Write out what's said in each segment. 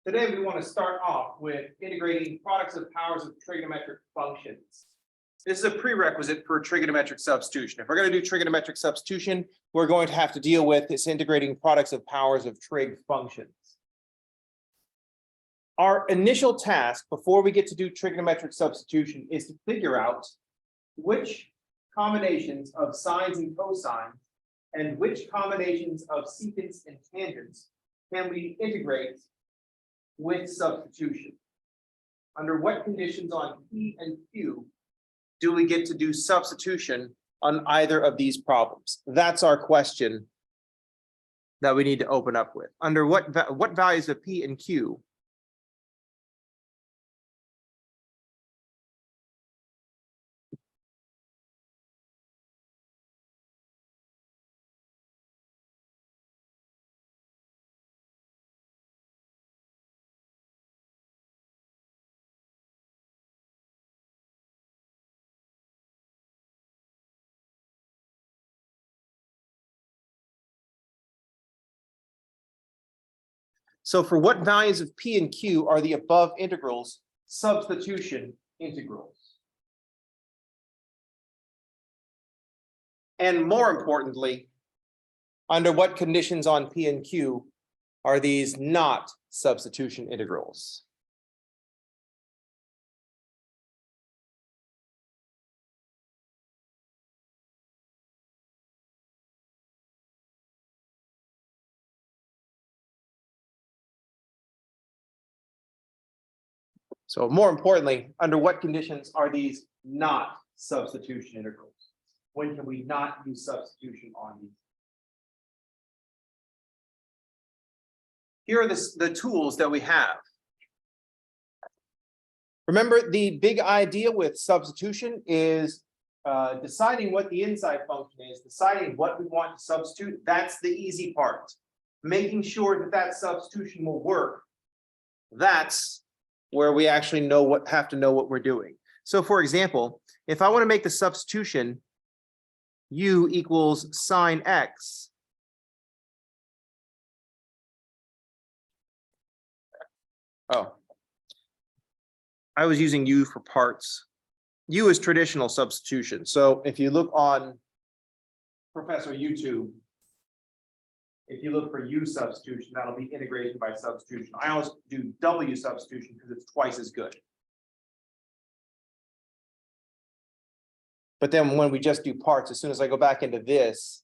Today we want to start off with integrating products of powers of trigonometric functions. This is a prerequisite for trigonometric substitution. If we're going to do trigonometric substitution, we're going to have to deal with this integrating products of powers of trig functions. Our initial task before we get to do trigonometric substitution is to figure out which combinations of sines and cosines and which combinations of secants and tangents can we integrate with substitution. Under what conditions on P and Q do we get to do substitution on either of these problems? That's our question that we need to open up with. Under what values of P and Q So for what values of P and Q are the above integrals substitution integrals? And more importantly, under what conditions on P and Q are these not substitution integrals? So more importantly, under what conditions are these not substitution integrals? When can we not use substitution on these? Here are the tools that we have. Remember, the big idea with substitution is deciding what the inside function is, deciding what we want to substitute. That's the easy part. Making sure that that substitution will work. That's where we actually have to know what we're doing. So for example, if I want to make the substitution u equals sine x, I was using u for parts. U is traditional substitution. So if you look on Professor YouTube, if you look for U substitution, that'll be integration by substitution. I always do W substitution because it's twice as good. But then when we just do parts, as soon as I go back into this,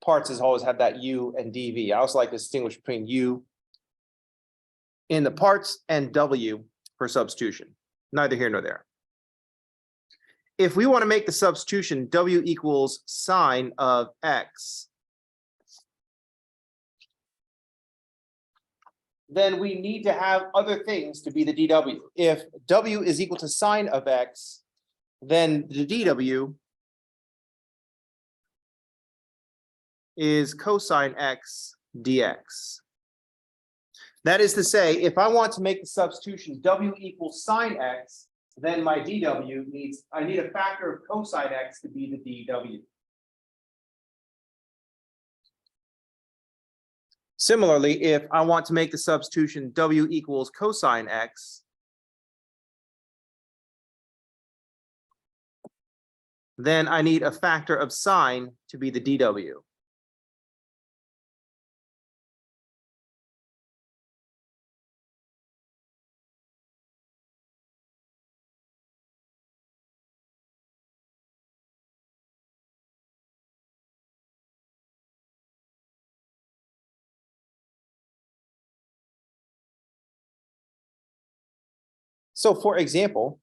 parts has always had that U and DV. I also like to distinguish between U in the parts and W for substitution. Neither here nor there. If we want to make the substitution W equals sine of X, then we need to have other things to be the dw. If w is equal to sine of x, then the dw is cosine x dx. That is to say, if I want to make the substitution w equals sine x, then my dw I need a factor of cosine x to be the dw. Similarly, if I want to make the substitution w equals cosine x, then I need a factor of sine to be the dw. So for example,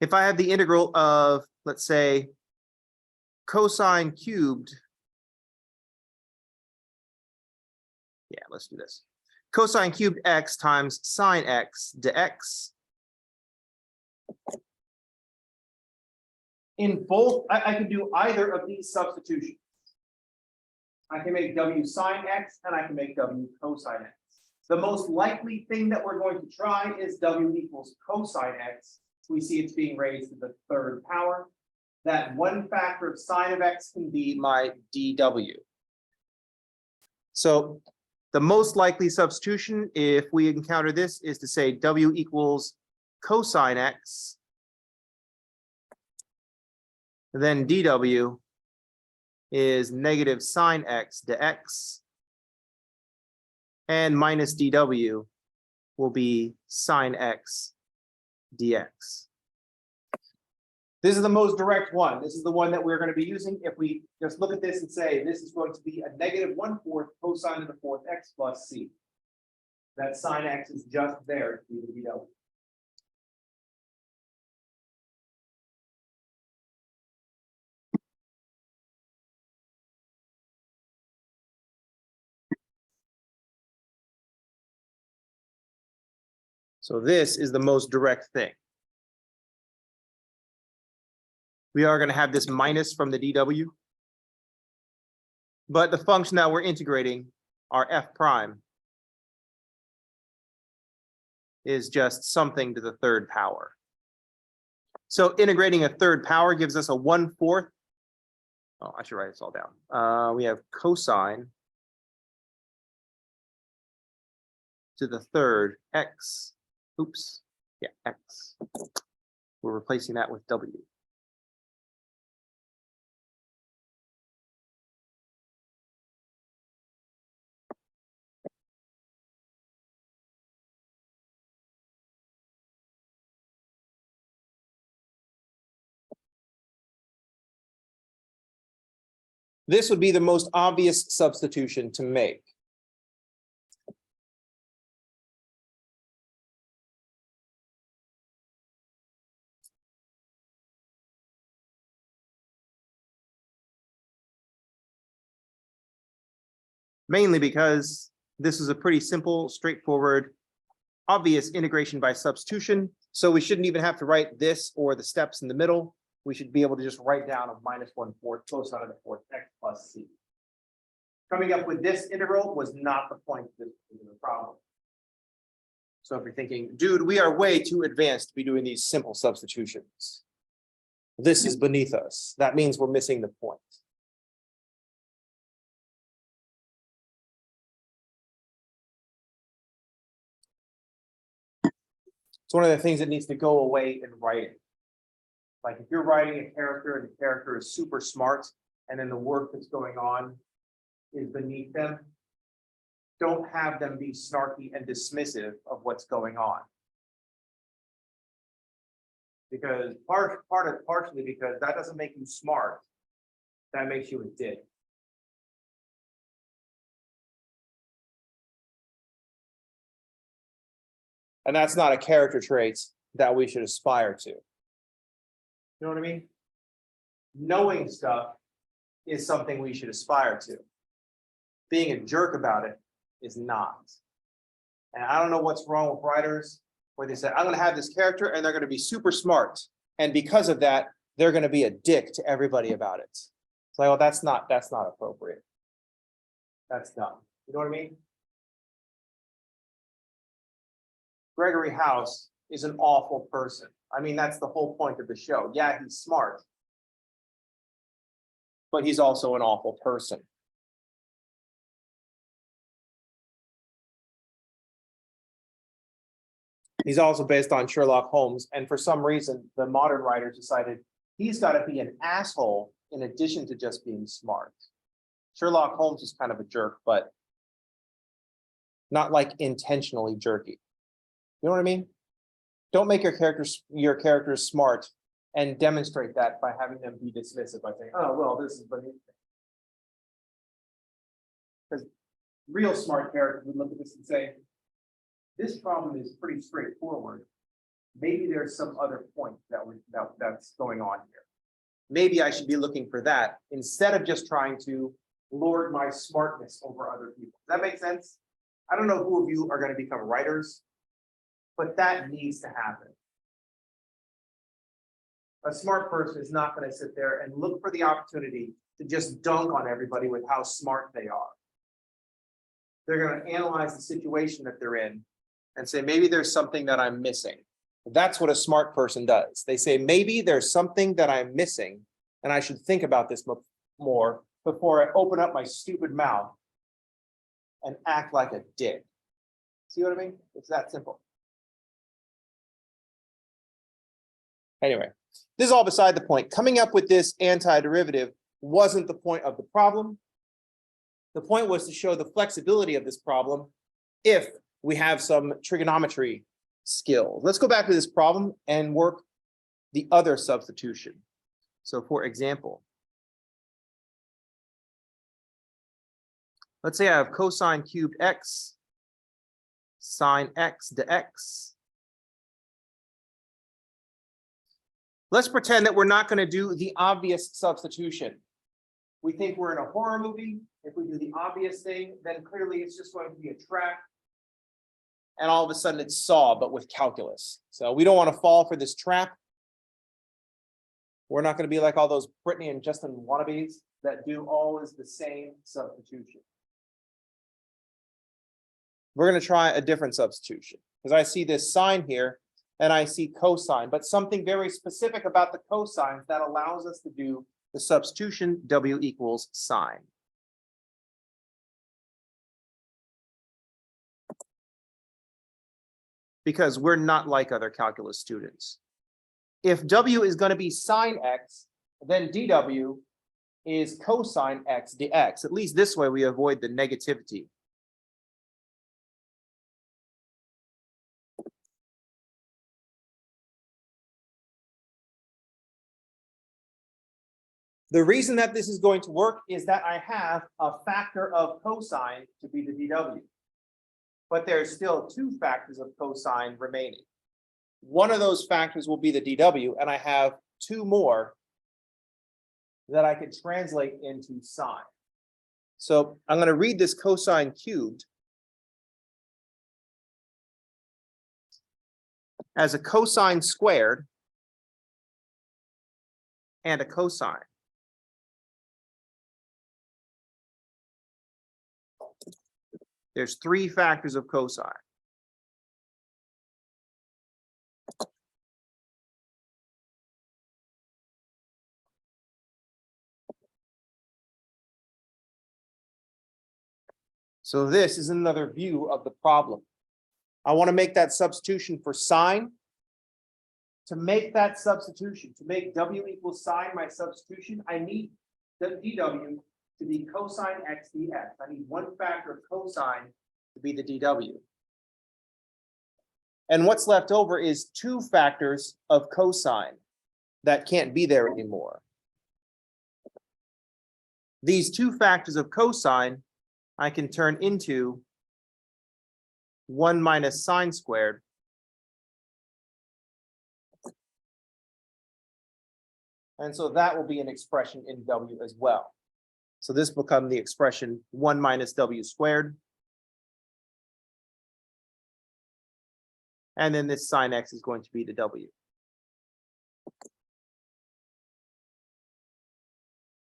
if I have the integral of, let's say, cosine cubed, let's do this. Cosine cubed x times sine x dx. In both, I can do either of these substitutions. I can make w sine x and I can make w cosine x. The most likely thing that we're going to try is w equals cosine x. We see it's being raised to the third power. that one factor of sine of x can be my dw. So the most likely substitution, if we encounter this, is to say w equals cosine x, then dw is negative sine x dx, and minus dw will be sine x dx. This is the most direct one. This is the one that we're going to be using. If we just look at this and say this is going to be a negative 1/4 cosine to the 4th x plus c. That sine x is just there to be the dw. So this is the most direct thing. We are going to have this minus from the dw, but the function that we're integrating, our f prime, is just something to the 3rd power. So integrating a 3rd power gives us a 1/4. Oh, I should write this all down. We have cosine to the 3rd x. Oops. Yeah, x. We're replacing that with w. This would be the most obvious substitution to make. Mainly because this is a pretty simple, straightforward, obvious integration by substitution. So we shouldn't even have to write this or the steps in the middle. We should be able to just write down a minus 1/4 cosine of the 4th x plus c. Coming up with this integral was not the point of this particular problem. So if you're thinking, dude, we are way too advanced to be doing these simple substitutions, this is beneath us. That means we're missing the point. It's one of the things that needs to go away in writing. Like if you're writing a character and the character is super smart and then the work that's going on is beneath them, don't have them be snarky and dismissive of what's going on. Because partially because that doesn't make you smart, that makes you a dick. And that's not a character trait that we should aspire to. You know what I mean? Knowing stuff is something we should aspire to. Being a jerk about it is not. And I don't know what's wrong with writers where they say, I'm going to have this character and they're going to be super smart. And because of that, they're going to be a dick to everybody about it. It's like, well, that's not appropriate. That's dumb. You know what I mean? Gregory House is an awful person. I mean, that's the whole point of the show. Yeah, he's smart, but he's also an awful person. He's also based on Sherlock Holmes, and for some reason, the modern writers decided he's got to be an asshole in addition to just being smart. Sherlock Holmes is kind of a jerk, but not like intentionally jerky. You know what I mean? Don't make your characters smart and demonstrate that by having them be dismissive by saying, oh, well, this is beneath me. Because real smart characters would look at this and say, this problem is pretty straightforward. Maybe there's some other point that's going on here. Maybe I should be looking for that instead of just trying to lord my smartness over other people. Does that make sense? I don't know who of you are going to become writers, but that needs to happen. A smart person is not going to sit there and look for the opportunity to just dunk on everybody with how smart they are. They're going to analyze the situation that they're in and say, maybe there's something that I'm missing. That's what a smart person does. They say, maybe there's something that I'm missing, And I should think about this more before I open up my stupid mouth and act like a dick. See what I mean? It's that simple. Anyway, this is all beside the point. Coming up with this antiderivative wasn't the point of the problem. The point was to show the flexibility of this problem if we have some trigonometry skills. Let's go back to this problem and work the other substitution. So for example, let's say I have cosine cubed x, sine x dx. Let's pretend that we're not going to do the obvious substitution. We think we're in a horror movie. If we do the obvious thing, then clearly it's just going to be a trap. And all of a sudden it's Saw, but with calculus. So we don't want to fall for this trap. We're not going to be like all those Brittany and Justin wannabes that do always the same substitution. We're going to try a different substitution because I see this sine here and I see cosine, but something very specific about the cosines that allows us to do the substitution W equals sine. Because we're not like other calculus students. If W is going to be sine x, then dW is cosine x dx. At least this way we avoid the negativity. The reason that this is going to work is that I have a factor of cosine to be the dW. But there's still two factors of cosine remaining. One of those factors will be the dW, and I have two more that I could translate into sine. So I'm going to read this cosine cubed as a cosine squared and a cosine. There's three factors of cosine. So this is another view of the problem. I want to make that substitution for sine. To make that substitution, to make W equals sine my substitution, I need the dW to be cosine x dx. I need one factor of cosine to be the dW. And what's left over is two factors of cosine that can't be there anymore. These two factors of cosine I can turn into 1 minus sine squared and so that will be an expression in W as well. So this will become the expression 1 minus W squared. And then this sine x is going to be the W.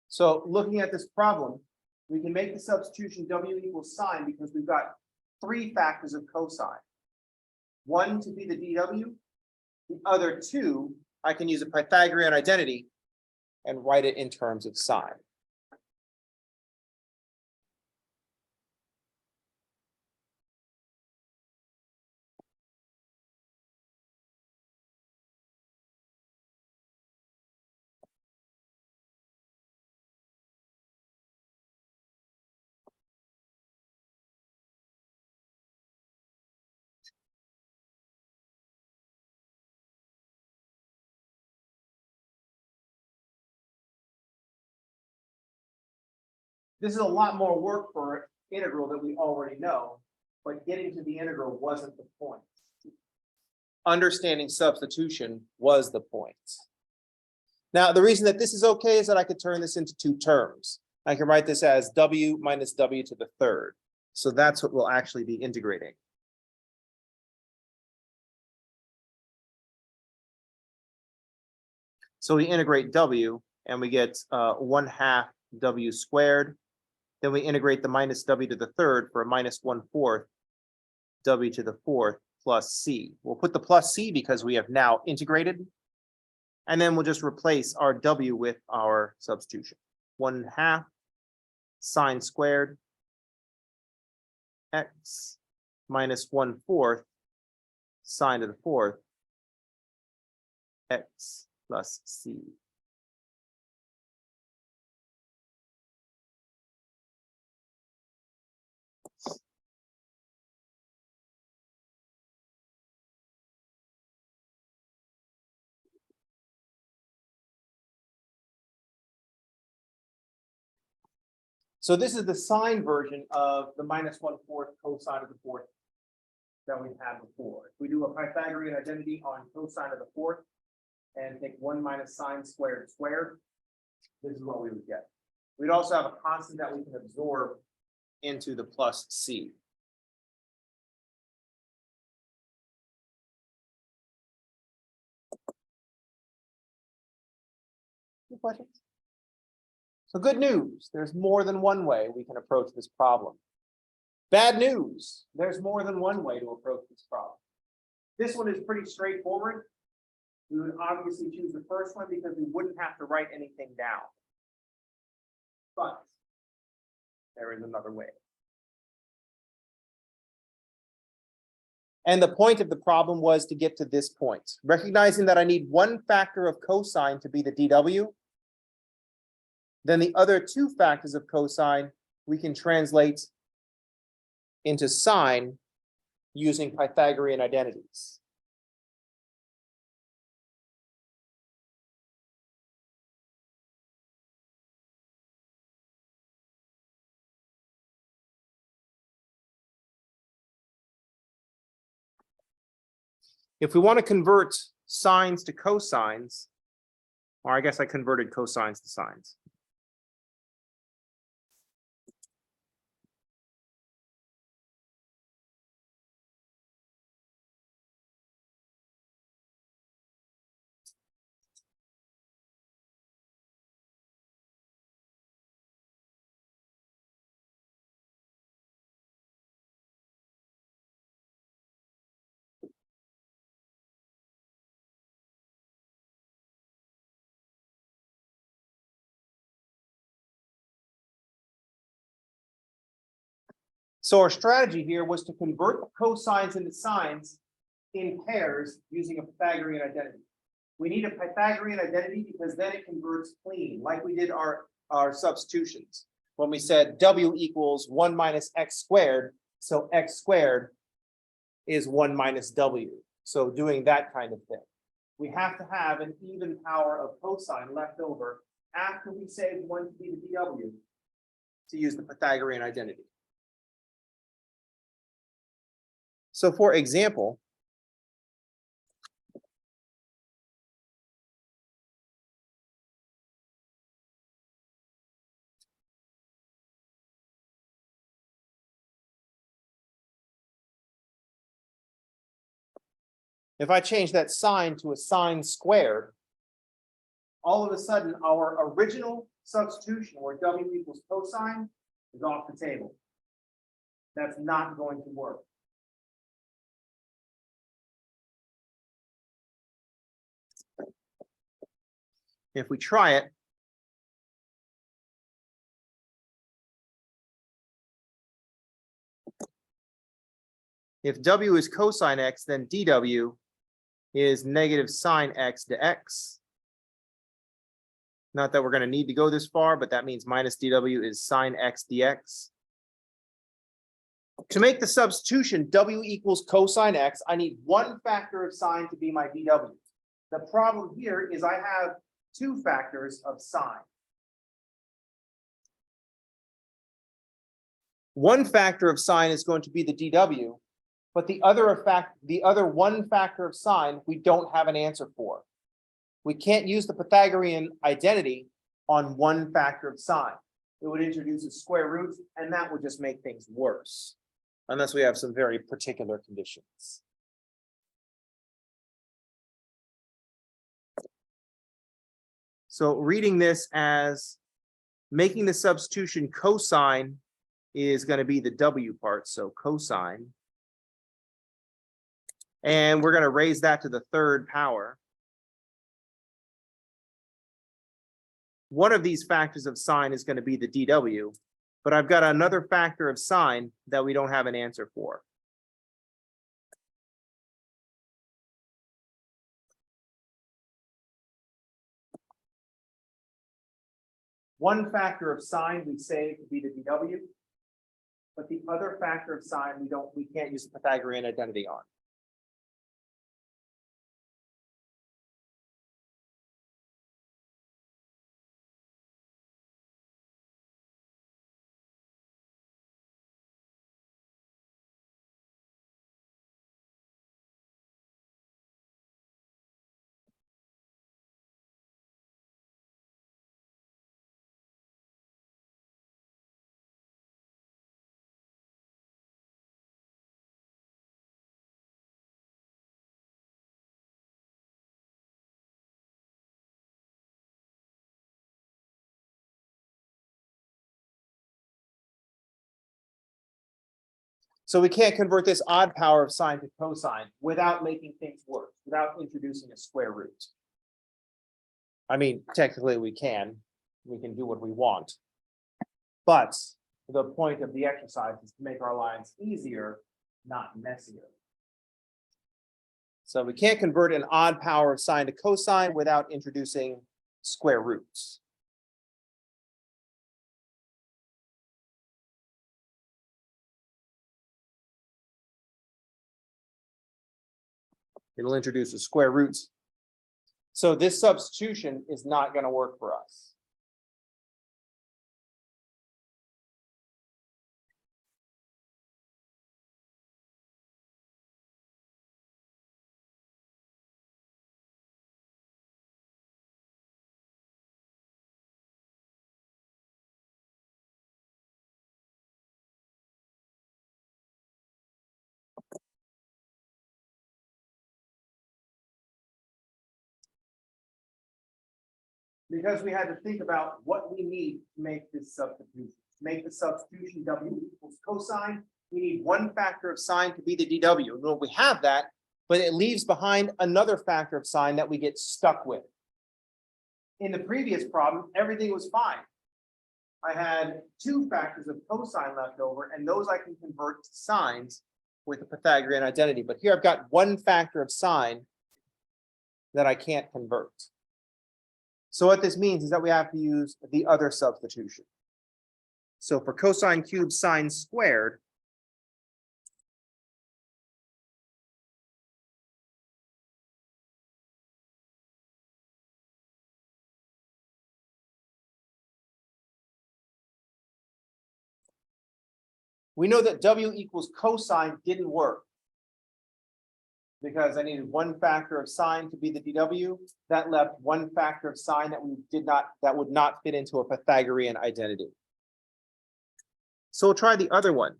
So looking at this problem, we can make the substitution W equals sine because we've got three factors of cosine. One to be the dW, the other two, I can use a Pythagorean identity and write it in terms of sine. This is a lot more work for an integral that we already know, but getting to the integral wasn't the point. Understanding substitution was the point. Now, the reason that this is okay is that I could turn this into two terms. I can write this as W minus W to the third. So that's what we'll actually be integrating. So we integrate W and we get 1/2 W squared. Then we integrate the minus W to the third for a minus 1/4 W to the fourth plus C. We'll put the plus C because we have now integrated. And then we'll just replace our W with our substitution. 1/2 sine squared x minus 1/4 sine to the 4th x plus c. So this is the sine version of the minus 1/4 cosine of the 4th that we had before. If we do a Pythagorean identity on cosine of the 4th and take 1 minus sine squared squared, this is what we would get. We'd also have a constant that we can absorb into the plus c. Any questions? So good news, there's more than one way we can approach this problem. Bad news, there's more than one way to approach this problem. This one is pretty straightforward. We would obviously choose the first one because we wouldn't have to write anything down. But there is another way. And the point of the problem was to get to this point, recognizing that I need one factor of cosine to be the dw. Then the other two factors of cosine we can translate into sine using Pythagorean identities. If we want to convert sines to cosines, or I guess I converted cosines to sines. So our strategy here was to convert cosines into sines in pairs using a Pythagorean identity. We need a Pythagorean identity because then it converts clean, like we did our substitutions. When we said W equals 1 minus x squared, so x squared is 1 minus W. So doing that kind of thing. We have to have an even power of cosine left over after we say we want to be the dW to use the Pythagorean identity. So for example, if I change that sine to a sine squared, all of a sudden our original substitution where W equals cosine is off the table. That's not going to work. If we try it, if W is cosine x, then dW is negative sine x to x. Not that we're going to need to go this far, but that means minus dW is sine x dx. To make the substitution W equals cosine x, I need one factor of sine to be my dW. The problem here is I have two factors of sine. One factor of sine is going to be the dW, but the other one factor of sine we don't have an answer for. We can't use the Pythagorean identity on one factor of sine. It would introduce a square root, and that would just make things worse, unless we have some very particular conditions. So reading this as making the substitution cosine is going to be the W part, so cosine. And we're going to raise that to the third power. one of these factors of sine is going to be the dw, but I've got another factor of sine that we don't have an answer for. One factor of sine we say to be the dw, but the other factor of sine we can't use the Pythagorean identity on. So we can't convert this odd power of sine to cosine without making things worse, without introducing a square root. I mean, technically we can do what we want. But the point of the exercise is to make our lines easier, not messier. So we can't convert an odd power of sine to cosine without introducing square roots. It'll introduce the square roots. So this substitution is not going to work for us. Because we had to think about what we need to make this substitution. To make the substitution w equals cosine, we need one factor of sine to be the dw. Well, we have that, but it leaves behind another factor of sine that we get stuck with. In the previous problem, everything was fine. I had two factors of cosine left over, and those I can convert to sines with the Pythagorean identity. But here I've got one factor of sine that I can't convert. So what this means is that we have to use the other substitution. So for cosine cubed sine squared, we know that w equals cosine didn't work because I needed one factor of sine to be the dw. That left one factor of sine that would not fit into a Pythagorean identity. So we'll try the other one.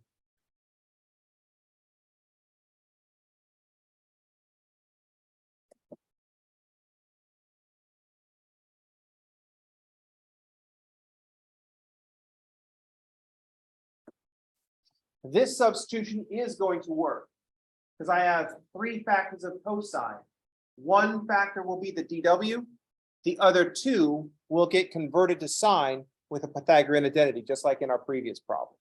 This substitution is going to work because I have three factors of cosine. One factor will be the dw. The other two will get converted to sine with a Pythagorean identity, just like in our previous problem.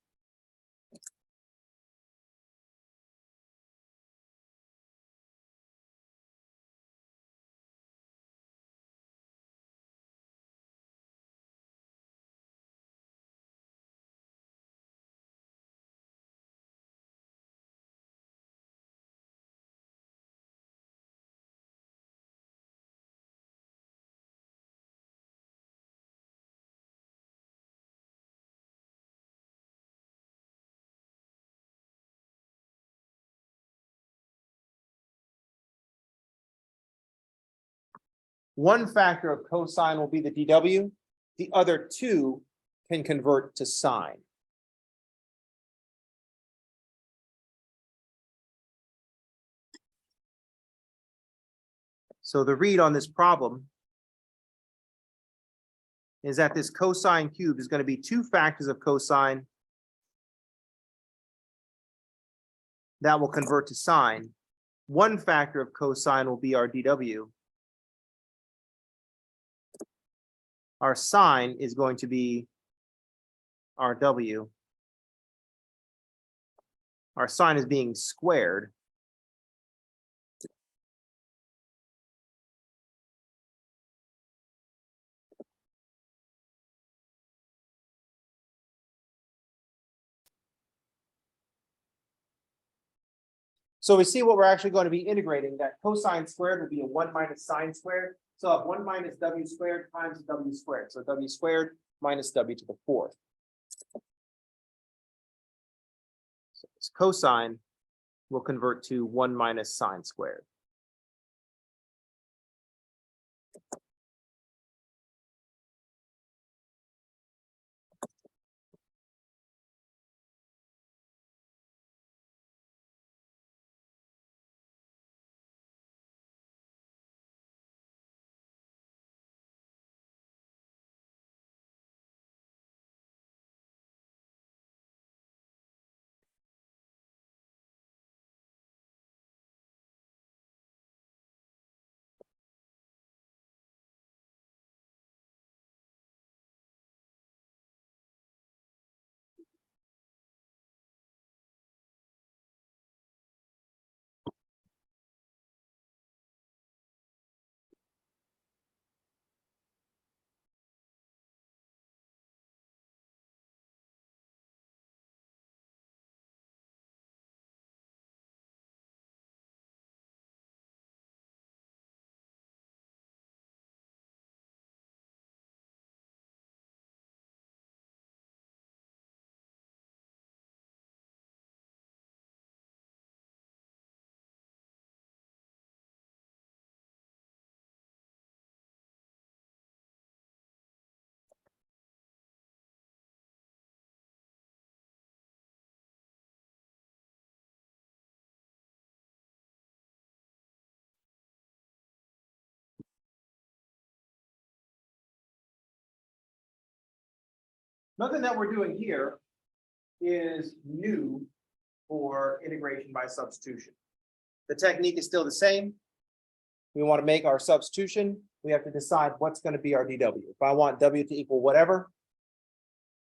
One factor of cosine will be the dw. The other two can convert to sine. So the read on this problem is that this cosine cubed is going to be two factors of cosine that will convert to sine. One factor of cosine will be our dw. our sine is going to be our W. Our sine is being squared. So we see what we're actually going to be integrating. That cosine squared will be a 1 minus sine squared. So I have 1 minus W squared times W squared. So W squared minus W to the 4th. So this cosine will convert to 1 minus sine squared. Nothing that we're doing here is new for integration by substitution. The technique is still the same. We want to make our substitution. We have to decide what's going to be our DW. If I want W to equal whatever,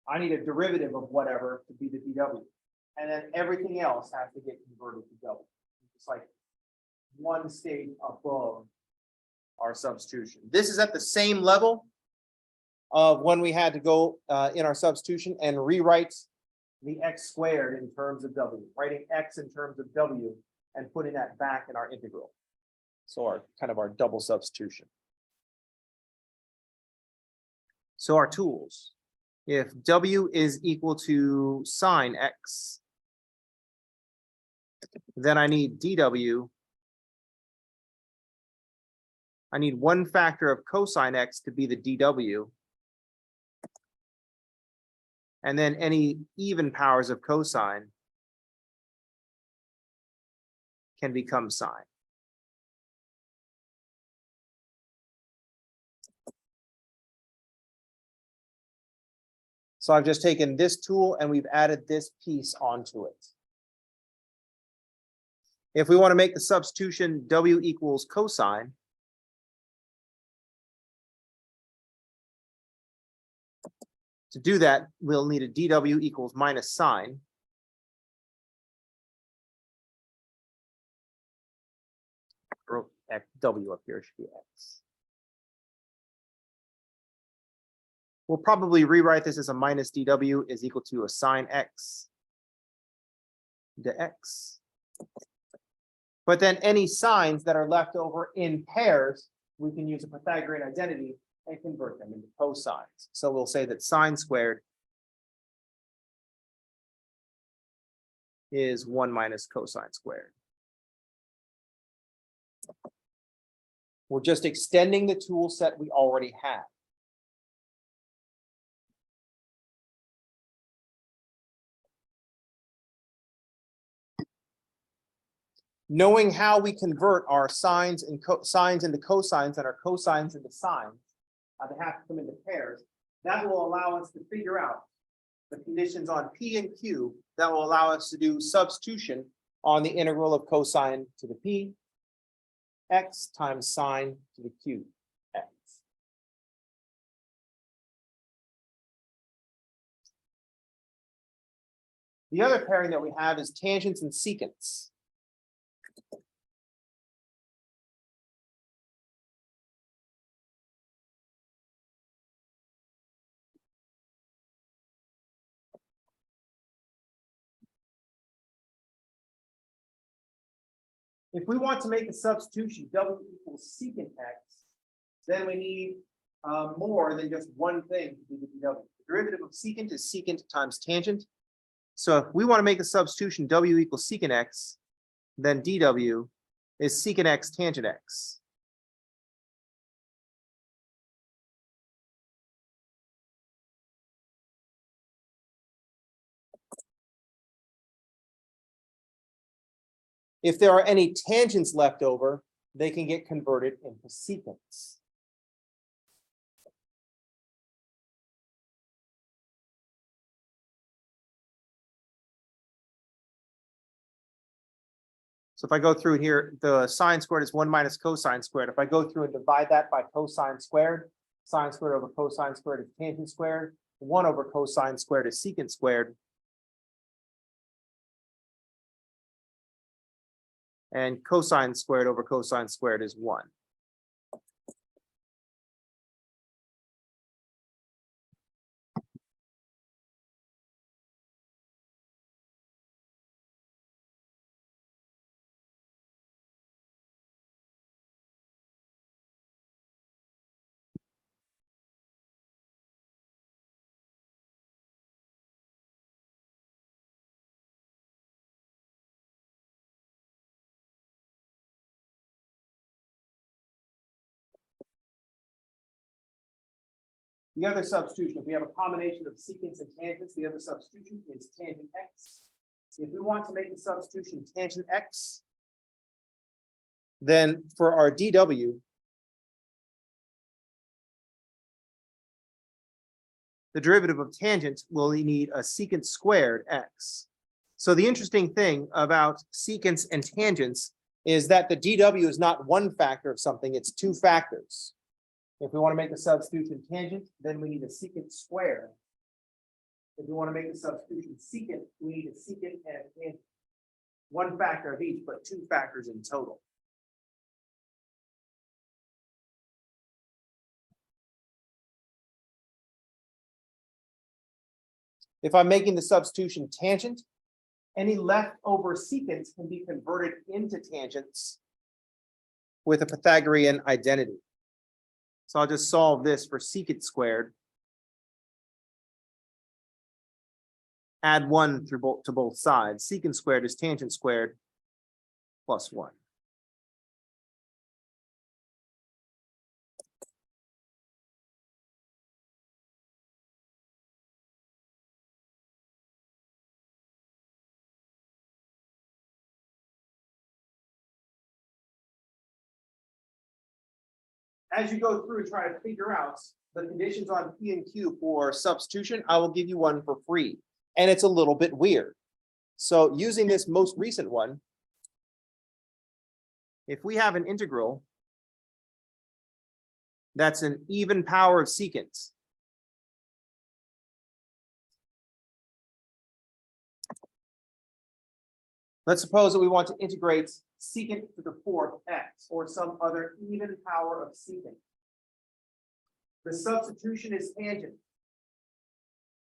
I need a derivative of whatever to be the DW. And then everything else has to get converted to W. It's like one stage above our substitution. This is at the same level of when we had to go in our substitution and rewrite the x squared in terms of W, writing x in terms of W and putting that back in our integral. So our kind of our double substitution. So our tools, if W is equal to sine x, then I need DW. I need one factor of cosine x to be the DW. And then any even powers of cosine can become sine. So I've just taken this tool and we've added this piece onto it. If we want to make the substitution W equals cosine, to do that, we'll need a DW equals minus sine. Or W up here should be X. We'll probably rewrite this as a minus DW is equal to a sine X to X. But then any signs that are left over in pairs, we can use a Pythagorean identity and convert them into cosines. So we'll say that sine squared is 1 minus cosine squared. We're just extending the tool set we already have. Knowing how we convert our sines and sines into cosines and our cosines into sines, they have to come into pairs. That will allow us to figure out the conditions on P and Q that will allow us to do substitution on the integral of cosine to the P, X times sine to the Q, X. The other pairing that we have is tangents and secants. If we want to make a substitution W equals secant x, then we need more than just one thing to do the dw. The derivative of secant is secant times tangent. So if we want to make a substitution W equals secant x, then dw is secant x tangent x. If there are any tangents left over, they can get converted into secants. So if I go through here, the sine squared is 1 minus cosine squared. If I go through and divide that by cosine squared, sine squared over cosine squared is tangent squared. 1 over cosine squared is secant squared. And cosine squared over cosine squared is 1. The other substitution, if we have a combination of secants and tangents, the other substitution is tangent x. If we want to make the substitution tangent x, then for our dw, the derivative of tangent will need a secant squared x. So the interesting thing about secants and tangents is that the dw is not one factor of something, it's two factors. If we want to make the substitution tangent, then we need a secant squared. If we want to make the substitution secant, we need a secant and a tangent. One factor of each, but two factors in total. If I'm making the substitution tangent, any leftover secants can be converted into tangents with a Pythagorean identity. So I'll just solve this for secant squared. Add 1 to both sides. Secant squared is tangent squared plus 1. As you go through, try to figure out the conditions on P and Q for substitution. I will give you one for free, and it's a little bit weird. So using this most recent one, if we have an integral that's an even power of secants, let's suppose that we want to integrate secant to the 4th x, or some other even power of secant. The substitution is tangent.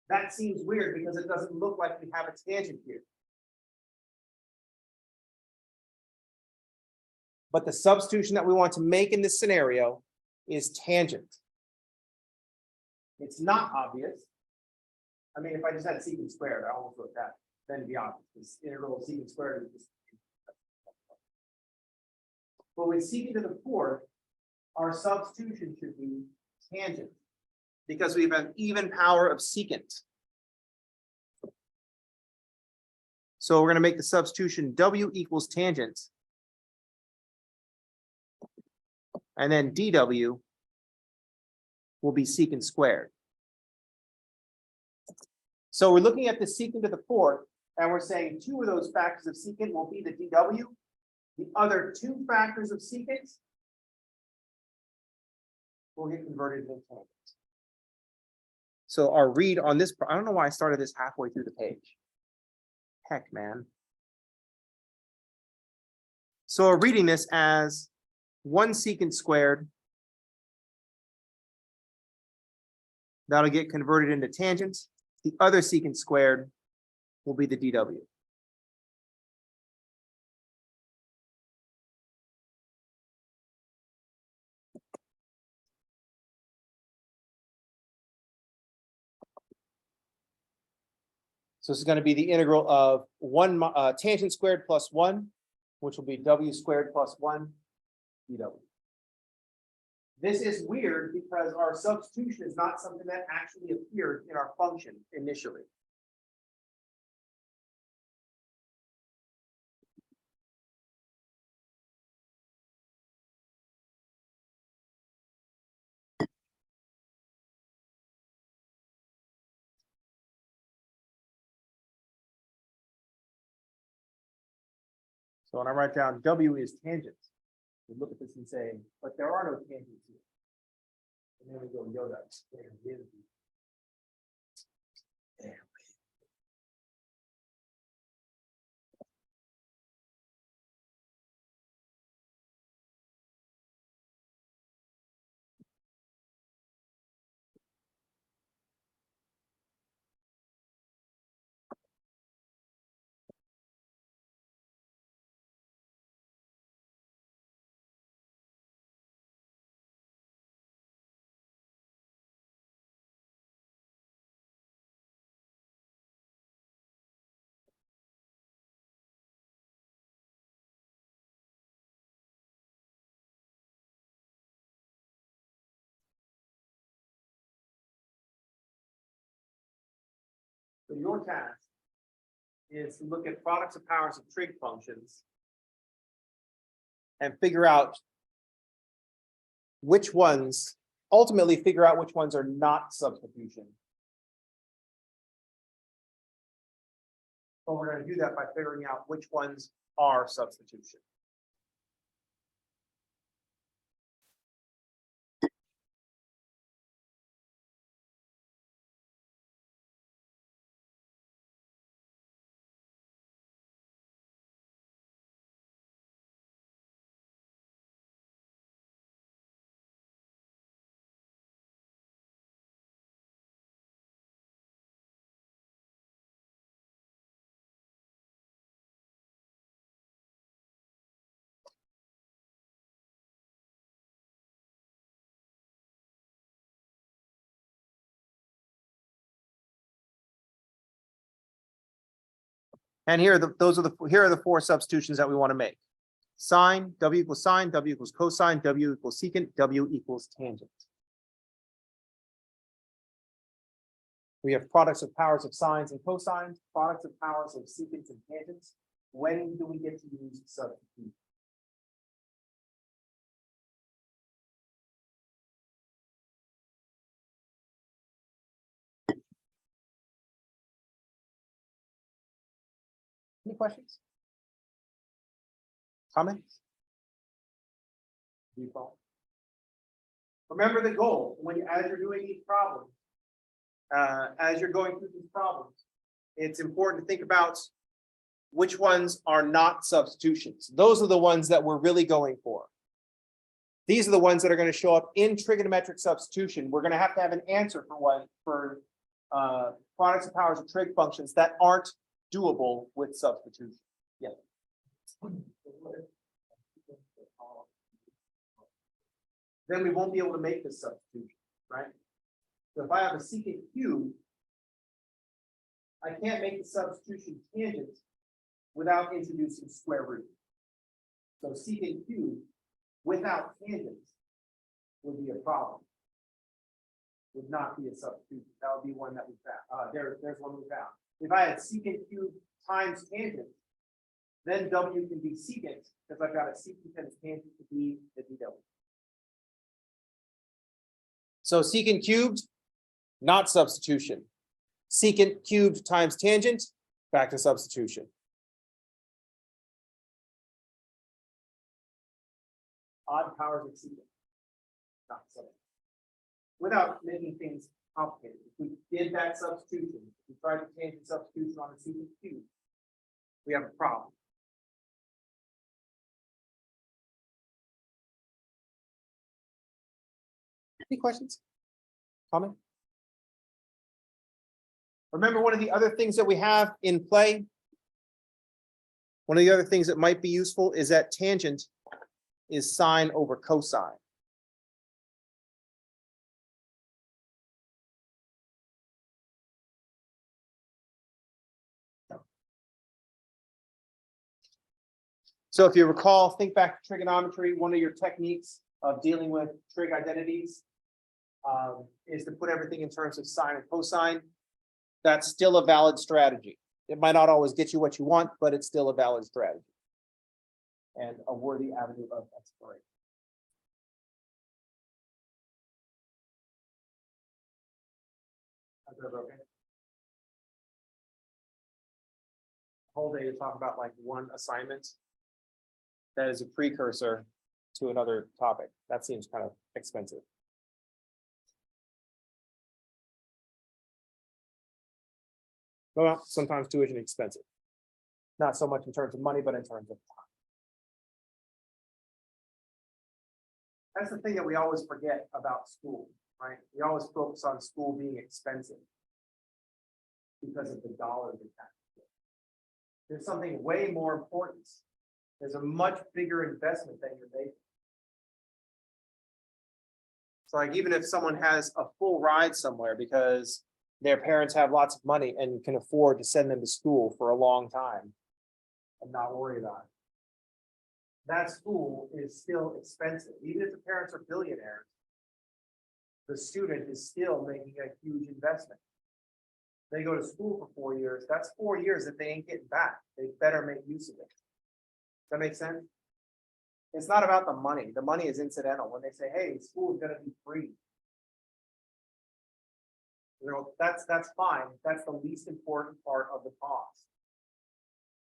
That seems weird because it doesn't look like we have a tangent here. But the substitution that we want to make in this scenario is tangent. It's not obvious. I mean, if I just had secant squared, I almost wrote that. Then it'd be obvious. This integral of secant squared is just. But with secant to the 4th, our substitution should be tangent, because we have an even power of secant. So we're going to make the substitution W equals tangent. And then dw will be secant squared. So we're looking at the secant to the 4th, and we're saying 2 of those factors of secant will be the dw. The other 2 factors of secant will get converted into tangent. So our read on this, I don't know why I started this halfway through the page. heck, man? So we're reading this as 1 secant squared. That'll get converted into tangent. The other secant squared will be the dw. So this is going to be the integral of 1 tangent squared plus 1, which will be w squared plus 1 dw. This is weird because our substitution is not something that actually appeared in our function initially. So when I write down w is tangent, we look at this and say, but there are no tangents here. And then we go Yoda. There it is. There. So your task is to look at products of powers of trig functions and figure out which ones, ultimately figure out which ones are not substitution. But we're going to do that by figuring out which ones are substitution. And here are the 4 substitutions that we want to make. Sine, w equals sine, w equals cosine, w equals secant, w equals tangent. We have products of powers of sines and cosines, products of powers of secants and tangents. When do we get to use substitution? Any questions? Comments? Default. Remember the goal as you're doing these problems, as you're going through these problems, it's important to think about which ones are not substitutions. Those are the ones that we're really going for. These are the ones that are going to show up in trigonometric substitution. We're going to have an answer for products of powers of trig functions that aren't doable with substitution. Yeah. Then we won't be able to make this substitution, right? So if I have a secant cubed, I can't make the substitution tangent without introducing square root. So secant cubed without tangents would be a problem. Would not be a substitution. That would be one that we found. There's one we found. If I had secant cubed times tangent, then w can be secant because I've got a secant and tangent to be the dw. So secant cubed, not substitution. Secant cubed times tangent, back to substitution. Odd powers of secant, not substitution. Without making things complicated. If we did that substitution, we tried to change the substitution on the secant cubed, we have a problem. Any questions? Comment? Remember, one of the other things that we have in play, one of the other things that might be useful is that tangent is sine over cosine. So if you recall, think back to trigonometry, one of your techniques of dealing with trig identities is to put everything in terms of sine and cosine. That's still a valid strategy. It might not always get you what you want, but it's still a valid strategy and a worthy avenue of exploration. Okay. Whole day to talk about like one assignment that is a precursor to another topic. That seems kind of expensive. Well, sometimes tuition is expensive. Not so much in terms of money, but in terms of time. That's the thing that we always forget about school, right? We always focus on school being expensive because of the dollars attached. There's something way more important. There's a much bigger investment that you're making. So like even if someone has a full ride somewhere because their parents have lots of money and can afford to send them to school for a long time and not worry about it, that school is still expensive. Even if the parents are billionaires, the student is still making a huge investment. They go to school for 4 years. That's 4 years that they ain't getting back. They better make use of it. Does that make sense? It's not about the money. The money is incidental. When they say, hey, school is going to be free. You know, that's fine. That's the least important part of the cost.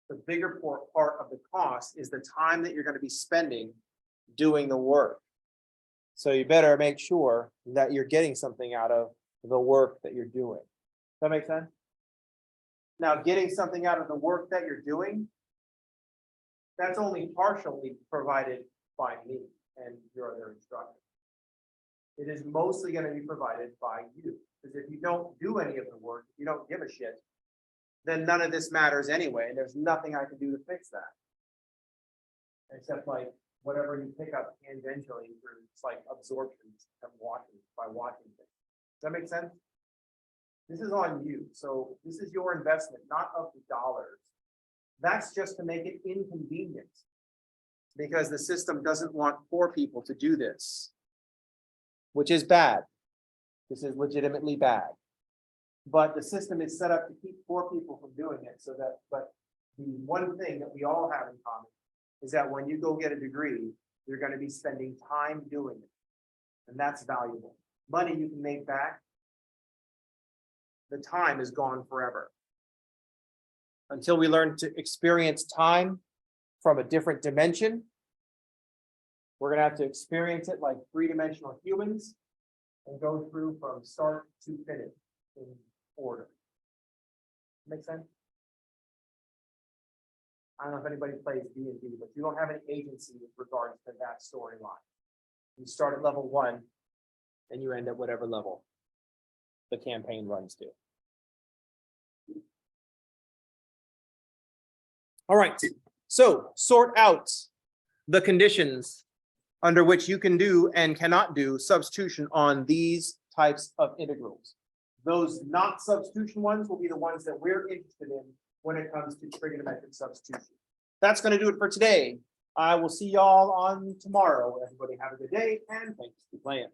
The bigger part of the cost is the time that you're going to be spending doing the work. So you better make sure that you're getting something out of the work that you're doing. Does that make sense? Now, getting something out of the work that you're doing, that's only partially provided by me and your other instructor. It is mostly going to be provided by you. Because if you don't do any of the work, if you don't give a shit, then none of this matters anyway. And there's nothing I can do to fix that. Except like whatever you pick up tangentially through it's like absorption of watching by watching things. Does that make sense? This is on you. So this is your investment, not of the dollars. That's just to make it inconvenient. Because the system doesn't want poor people to do this. Which is bad. This is legitimately bad. But the system is set up to keep poor people from doing it so that, but the one thing that we all have in common is that when you go get a degree, you're going to be spending time doing it. And that's valuable. Money you can make back, the time is gone forever. Until we learn to experience time from a different dimension, we're going to have to experience it like three-dimensional humans and go through from start to finish in order. Make sense? I don't know if anybody plays D&D, but you don't have any agency with regards to that storyline. You start at level 1 and you end at whatever level the campaign runs to. All right, so sort out the conditions under which you can do and cannot do substitution on these types of integrals. Those not substitution ones will be the ones that we're interested in when it comes to trigonometric substitution. That's going to do it for today. I will see y'all on tomorrow. Everybody have a good day and thanks for playing.